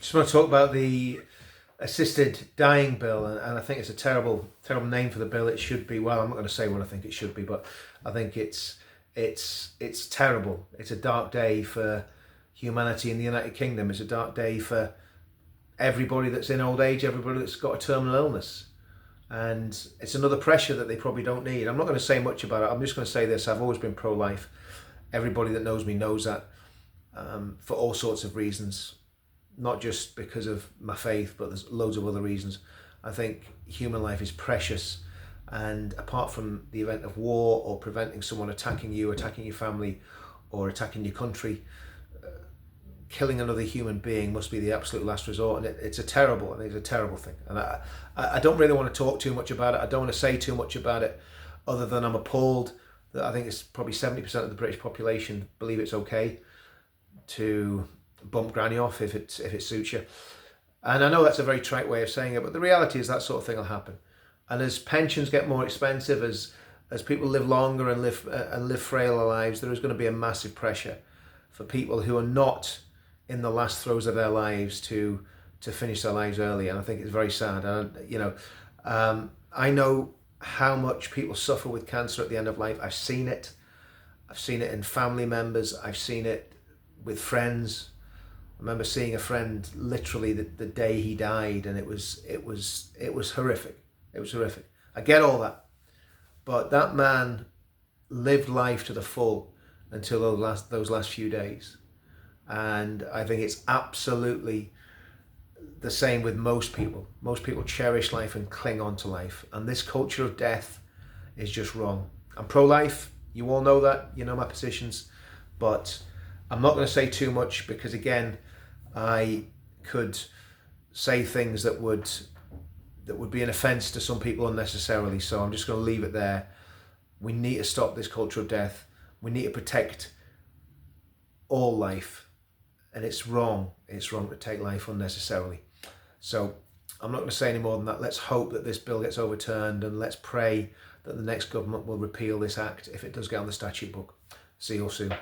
Just want to talk about the assisted dying bill, and I think it's a terrible, terrible name for the bill. It should be. Well, I'm not going to say what I think it should be, but I think it's terrible. It's a dark day for humanity in the United Kingdom. It's a dark day for everybody that's in old age, everybody that's got a terminal illness, and it's another pressure that they probably don't need. I'm not going to say much about it. I'm just going to say this: I've always been pro-life. Everybody that knows me knows that, for all sorts of reasons. Not just because of my faith, but there's loads of other reasons. I think human life is precious, and apart from the event of war or preventing someone attacking you, attacking your family, or attacking your country, killing another human being must be the absolute last resort. And it's a terrible thing. And I don't really want to talk too much about it. I don't want to say too much about it, other than I'm appalled that I think it's probably 70% of the British population believe it's okay to bump granny off if it suits you. And I know that's a very trite way of saying it, but the reality is that sort of thing will happen. And as pensions get more expensive, as people live longer and live frailer lives, there is going to be a massive pressure for people who are not in the last throes of their lives to finish their lives early. And I think it's very sad. And I know how much people suffer with cancer at the end of life. I've seen it. I've seen it in family members. I've seen it with friends. I remember seeing a friend literally the day he died, and it was horrific. It was horrific. I get all that, but that man lived life to the full until those last few days, and I think it's absolutely the same with most people. Most people cherish life and cling on to life, and this culture of death is just wrong. I'm pro-life. You all know that. You know my positions, but I'm not going to say too much because, again, I could say things that would be an offence to some people unnecessarily. So I'm just going to leave it there. We need to stop this culture of death. We need to protect all life, and it's wrong. It's wrong to take life unnecessarily. So I'm not going to say any more than that. Let's hope that this bill gets overturned, and let's pray that the next government will repeal this act if it does get on the statute book. See you all soon.